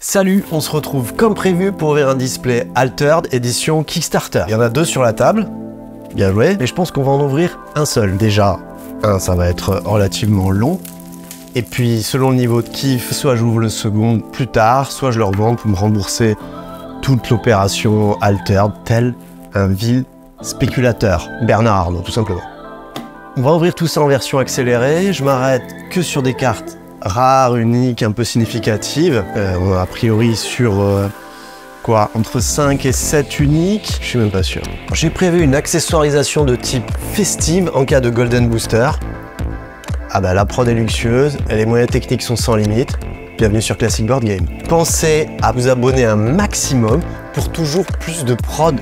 Salut, on se retrouve comme prévu pour ouvrir un display Altered édition Kickstarter. Il y en a deux sur la table, bien joué, mais je pense qu'on va en ouvrir un seul. Déjà, ça va être relativement long, et puis selon le niveau de kiff, soit j'ouvre le second plus tard, soit je le revends pour me rembourser toute l'opération Altered, tel un vil spéculateur. Bernard Arnault, tout simplement. On va ouvrir tout ça en version accélérée, je m'arrête que sur des cartes rares, uniques, un peu significatives. On a priori sur entre 5 et 7 uniques, je suis même pas sûr. J'ai prévu une accessoirisation de type festive en cas de Golden Booster. Ah bah la prod est luxueuse et les moyens techniques sont sans limite. Bienvenue sur Classic Board Game. Pensez à vous abonner un maximum pour toujours plus de prod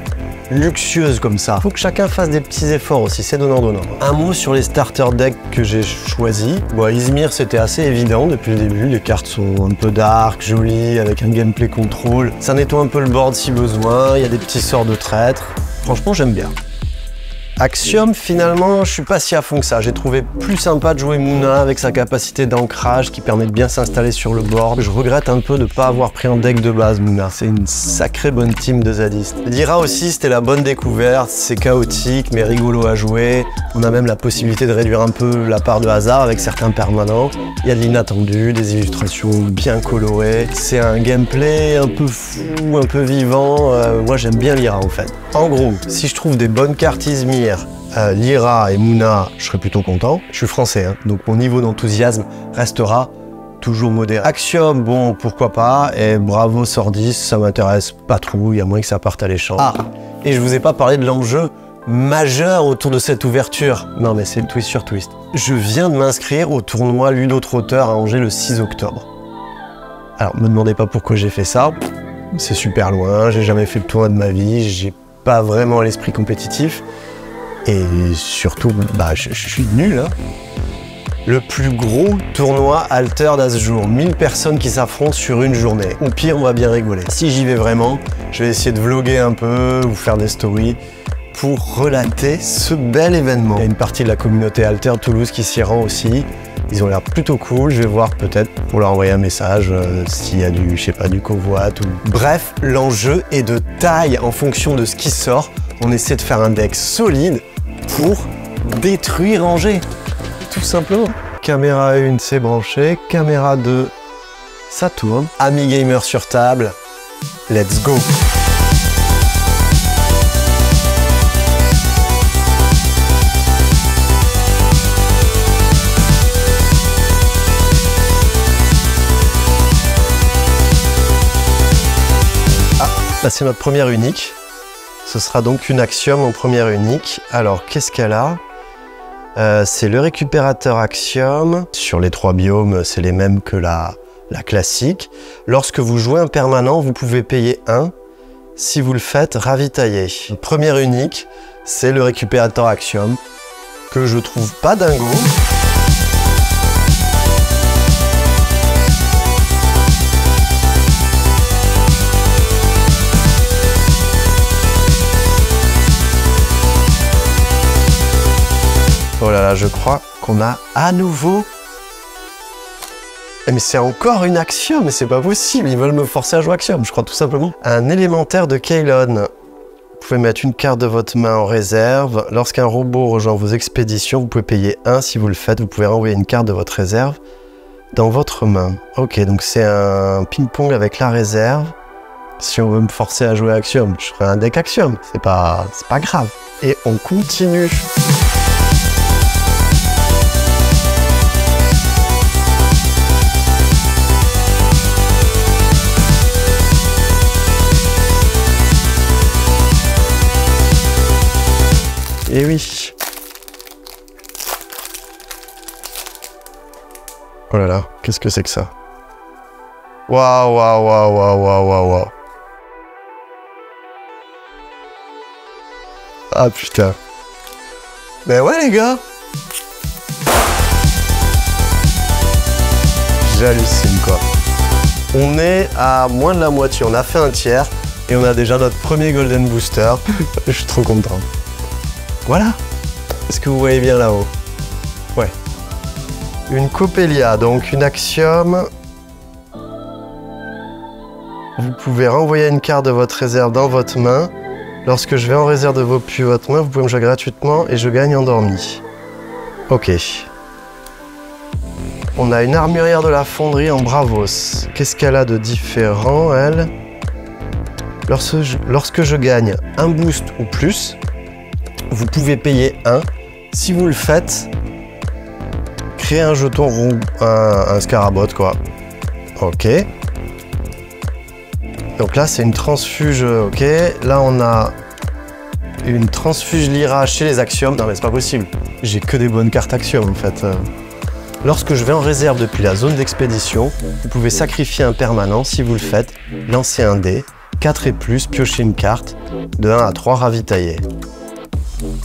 luxueuse comme ça. Faut que chacun fasse des petits efforts aussi, c'est donnant-donnant. Un mot sur les starter decks que j'ai choisis. Bon, Izmir, c'était assez évident depuis le début. Les cartes sont un peu dark, jolies, avec un gameplay contrôle. Ça nettoie un peu le board si besoin. Il y a des petits sorts de traître. Franchement, j'aime bien. Axiom, finalement, je suis pas si à fond que ça. J'ai trouvé plus sympa de jouer Moona avec sa capacité d'ancrage qui permet de bien s'installer sur le board. Je regrette un peu de pas avoir pris un deck de base, Moona. C'est une sacrée bonne team de zadistes. Lyra aussi, c'était la bonne découverte. C'est chaotique, mais rigolo à jouer. On a même la possibilité de réduire un peu la part de hasard avec certains permanents. Il y a de l'inattendu, des illustrations bien colorées. C'est un gameplay un peu fou, un peu vivant. Moi, j'aime bien Lyra, en fait. En gros, si je trouve des bonnes cartes Izmir, Lyra et Moona, je serais plutôt content. Je suis français, hein, donc mon niveau d'enthousiasme restera toujours modéré. Axiom, bon, pourquoi pas, et Bravo Sordis, ça m'intéresse pas trop, il y a moins que ça parte à l'échange. Ah, et je vous ai pas parlé de l'enjeu majeur autour de cette ouverture. Non mais c'est le twist sur twist. Je viens de m'inscrire au tournoi Ludo-Trotteur à Angers le 6 octobre. Alors, me demandez pas pourquoi j'ai fait ça, c'est super loin, j'ai jamais fait le tournoi de ma vie, j'ai pas vraiment l'esprit compétitif. Et surtout, bah, je suis nul, hein. Le plus gros tournoi Altered à ce jour. 1000 personnes qui s'affrontent sur une journée. Au pire, on va bien rigoler. Si j'y vais vraiment, je vais essayer de vlogger un peu, ou faire des stories, pour relater ce bel événement. Il y a une partie de la communauté Altered Toulouse qui s'y rend aussi. Ils ont l'air plutôt cool. Je vais voir peut-être pour leur envoyer un message s'il y a du, je sais pas, du covoit ou... Bref, l'enjeu est de taille en fonction de ce qui sort. On essaie de faire un deck solide pour détruire Angers, tout simplement. Caméra 1, c'est branché. Caméra 2, ça tourne. Ami gamer sur table, let's go. Ah, là c'est notre première unique. Ce sera donc une Axiom en première unique. Alors, qu'est-ce qu'elle a? C'est le récupérateur Axiom. Sur les 3 biomes, c'est les mêmes que la classique. Lorsque vous jouez un permanent, vous pouvez payer 1. Si vous le faites, ravitailler. Première unique, c'est le récupérateur Axiom, que je trouve pas dingo. Oh là là, je crois qu'on a à nouveau... Mais c'est encore une Axiom, mais c'est pas possible, ils veulent me forcer à jouer Axiom, je crois tout simplement. Un élémentaire de Kaylon. Vous pouvez mettre une carte de votre main en réserve. Lorsqu'un robot rejoint vos expéditions, vous pouvez payer 1. Si vous le faites, vous pouvez renvoyer une carte de votre réserve dans votre main. Ok, donc c'est un ping-pong avec la réserve. Si on veut me forcer à jouer Axiom, je ferai un deck Axiom, c'est pas grave. Et on continue. Et oui. Oh là là, qu'est-ce que c'est que ça? Waouh, waouh, waouh, waouh, waouh, waouh, waouh. Ah putain. Ben ouais les gars. J'hallucine quoi. On est à moins de la moitié, on a fait un tiers et on a déjà notre premier Golden Booster. Je suis trop content. Voilà. Est-ce que vous voyez bien là-haut? Ouais. Une Coppelia, donc une Axiom. vous pouvez renvoyer une carte de votre réserve dans votre main. Lorsque je vais en réserve depuis votre main, vous pouvez me jouer gratuitement et je gagne endormi. Ok. On a une armurière de la fonderie en Bravos. Qu'est-ce qu'elle a de différent, elle? Lorsque je gagne un boost ou plus, vous pouvez payer 1. Si vous le faites, créez un jeton rond, un scarabot, quoi. Ok. Donc là, c'est une transfuge, ok. Là, on a une transfuge Lyra chez les Axiomes. Non, mais c'est pas possible. J'ai que des bonnes cartes Axiomes, en fait. Lorsque je vais en réserve depuis la zone d'expédition, vous pouvez sacrifier un permanent. Si vous le faites, lancez un dé. 4 et plus, piochez une carte. De 1 à 3, ravitaillez.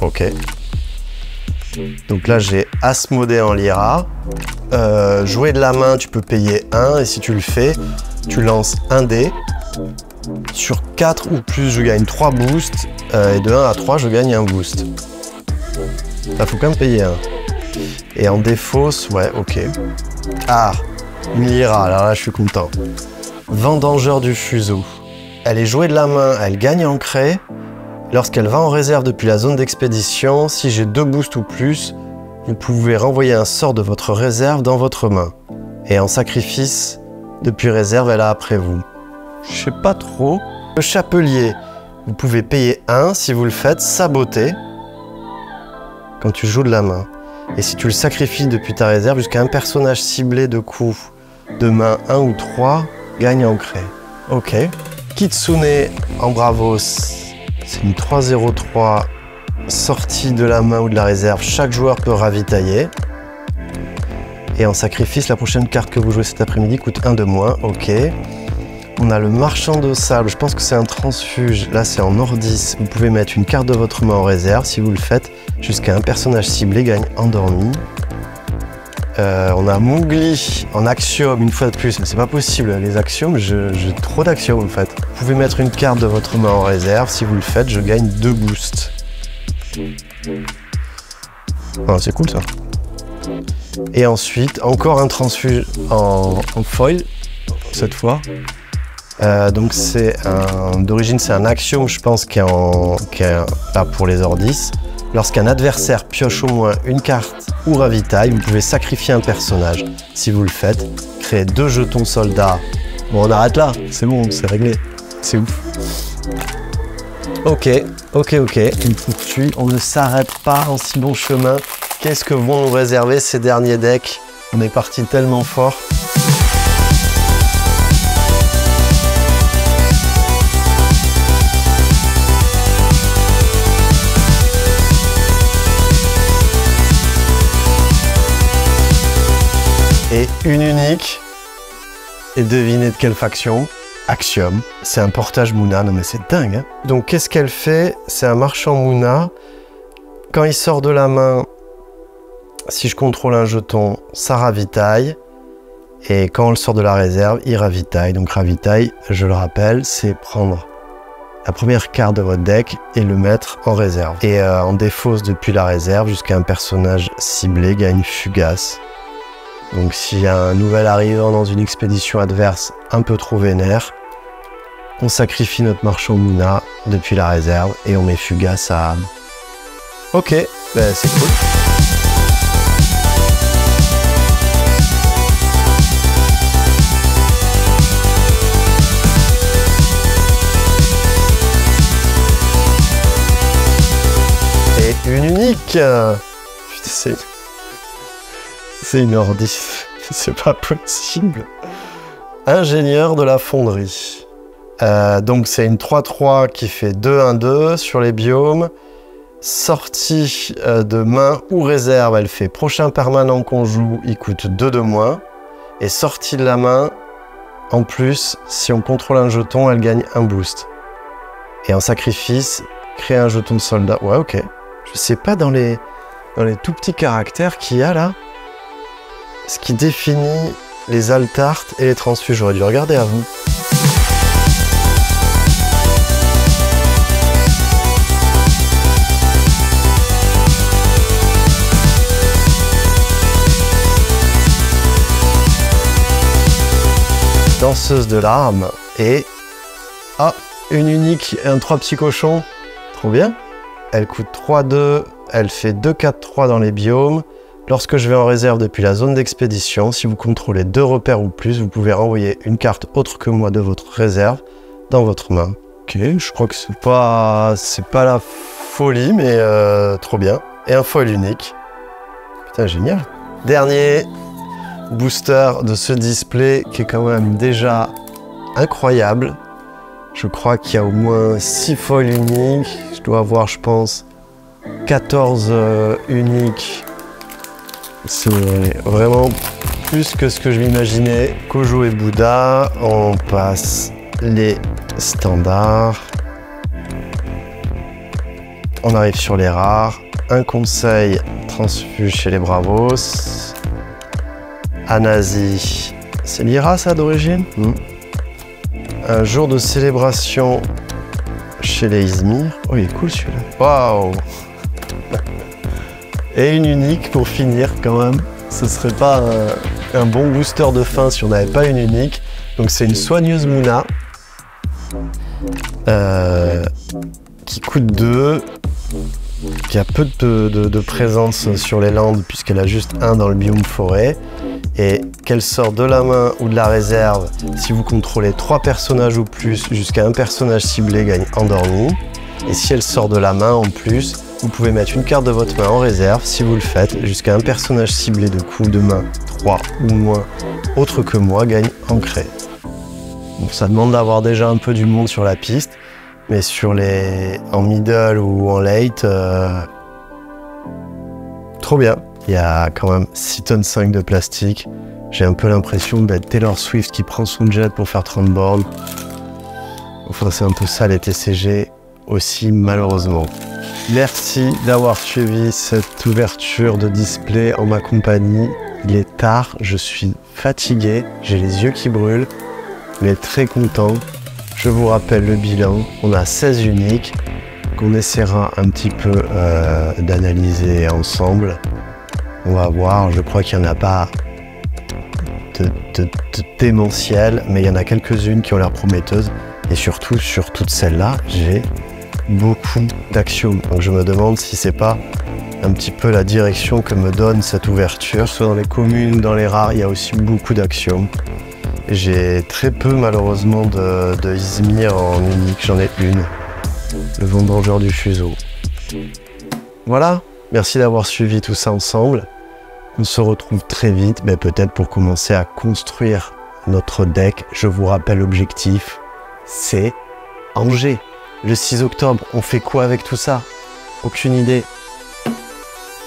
Ok. Donc là, j'ai Asmodée en Lyra. Jouer de la main, tu peux payer 1. Et si tu le fais, tu lances un dé. Sur 4 ou plus, je gagne 3 boosts. Et de 1 à 3, je gagne un boost. Là, faut quand même payer 1. Et en défausse, ouais, ok. Ah, une Lyra, alors là, je suis content. Vendangeur du fuseau. Elle est jouée de la main, elle gagne en craie. Lorsqu'elle va en réserve depuis la zone d'expédition, si j'ai 2 boosts ou plus, vous pouvez renvoyer un sort de votre réserve dans votre main. Et en sacrifice, depuis réserve, elle a après vous. Je sais pas trop. Le chapelier, vous pouvez payer 1 si vous le faites saboter quand tu joues de la main. Et si tu le sacrifies depuis ta réserve, jusqu'à un personnage ciblé de coups de main 1 ou 3 gagne en craie. Ok. Kitsune en Bravos, c'est une 3-0-3 sortie de la main ou de la réserve. Chaque joueur peut ravitailler. Et en sacrifice, la prochaine carte que vous jouez cet après-midi coûte 1 de moins. Ok. On a le marchand de sable, je pense que c'est un transfuge. Là, c'est en Ordis. Vous pouvez mettre une carte de votre main en réserve. Si vous le faites, jusqu'à un personnage ciblé gagne endormi. On a Mowgli en Axiome, une fois de plus. Mais c'est pas possible, les Axiomes, j'ai trop d'Axiomes en fait. Vous pouvez mettre une carte de votre main en réserve. Si vous le faites, je gagne 2 boosts. Ah, c'est cool ça. Et ensuite, encore un transfuge en foil, cette fois. Donc c'est d'origine c'est un axiome, je pense, qui est là pour les Ordis. Lorsqu'un adversaire pioche au moins une carte ou ravitaille, vous pouvez sacrifier un personnage. Si vous le faites, créez 2 jetons soldats. Bon, on arrête là, c'est bon, c'est réglé. C'est ouf. Ok. On poursuit, on ne s'arrête pas en si bon chemin. Qu'est-ce que vont nous réserver ces derniers decks? On est parti tellement fort. Et une unique. Et devinez de quelle faction? Axiom. C'est un portage Moona. Non mais c'est dingue, hein. Donc qu'est-ce qu'elle fait? C'est un marchand Moona. Quand il sort de la main, si je contrôle un jeton, ça ravitaille. Et quand on le sort de la réserve, il ravitaille. Donc ravitaille, je le rappelle, c'est prendre la première carte de votre deck et le mettre en réserve. Et en défausse depuis la réserve, jusqu'à un personnage ciblé gagne fugace. Donc s'il y a un nouvel arrivant dans une expédition adverse un peu trop vénère, on sacrifie notre marchand Moona depuis la réserve et on met fugace à âme. Ok, ben c'est cool. Et une unique. Putain, c'est une Ordis, c'est pas possible. Ingénieur de la fonderie. Donc c'est une 3-3 qui fait 2-1-2 sur les biomes. Sortie de main ou réserve, elle fait prochain permanent qu'on joue, il coûte 2 de moins. Et sortie de la main, en plus, si on contrôle un jeton, elle gagne un boost. Et en sacrifice, créer un jeton de soldat. Ouais, ok. Je sais pas dans les tout petits caractères qu'il y a là, ce qui définit les altartes et les transfuges. J'aurais dû regarder avant. Danseuse de l'arme. Et... ah, une unique et un 3 petits cochons. Trop bien. Elle coûte 3-2, elle fait 2-4-3 dans les biomes. Lorsque je vais en réserve depuis la zone d'expédition, si vous contrôlez 2 repères ou plus, vous pouvez renvoyer une carte autre que moi de votre réserve dans votre main. Ok, je crois que c'est pas la folie, mais trop bien. Et un foil unique. Putain, génial. Dernier booster de ce display qui est quand même déjà incroyable. Je crois qu'il y a au moins 6 foils uniques. Je dois avoir, je pense, 14 uniques. C'est vraiment plus que ce que je m'imaginais. Kojo et Bouddha, on passe les standards. On arrive sur les rares. Un conseil transfuge chez les Bravos. Anazi, c'est l'Ira ça d'origine? Un jour de célébration chez les Izmir. Oh, il est cool celui-là. Waouh! Et une unique pour finir quand même. Ce serait pas un bon booster de fin si on n'avait pas une unique. Donc c'est une soigneuse Mouna. Qui coûte 2. Qui a peu de présence sur les landes puisqu'elle a juste 1 dans le biome forêt. Et qu'elle sort de la main ou de la réserve si vous contrôlez 3 personnages ou plus jusqu'à un personnage ciblé gagne endormi. Et si elle sort de la main en plus, vous pouvez mettre une carte de votre main en réserve si vous le faites jusqu'à un personnage ciblé de coup de main 3 ou moins autre que moi gagne ancré. Bon, ça demande d'avoir déjà un peu du monde sur la piste, mais en middle ou en late, trop bien. Il y a quand même 6 tonnes 5 de plastique. J'ai un peu l'impression d'être Taylor Swift qui prend son jet pour faire 30 bornes. Enfin, c'est un peu ça les TCG aussi, malheureusement. Merci d'avoir suivi cette ouverture de display en ma compagnie. Il est tard, je suis fatigué, j'ai les yeux qui brûlent, mais très content. Je vous rappelle le bilan. On a 16 uniques qu'on essaiera un petit peu d'analyser ensemble. On va voir, je crois qu'il n'y en a pas de démentiel, mais il y en a quelques-unes qui ont l'air prometteuses. Et surtout, sur toutes celles-là, j'ai beaucoup d'axiomes. Donc je me demande si c'est pas un petit peu la direction que me donne cette ouverture. Soit dans les communes, dans les rares, il y a aussi beaucoup d'axiomes. J'ai très peu, malheureusement, de Izmir en unique. J'en ai une. Le vendangeur du fuseau. Voilà. Merci d'avoir suivi tout ça ensemble. On se retrouve très vite, mais peut-être pour commencer à construire notre deck. Je vous rappelle l'objectif, c'est Angers. Le 6 octobre, on fait quoi avec tout ça? Aucune idée.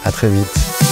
À très vite.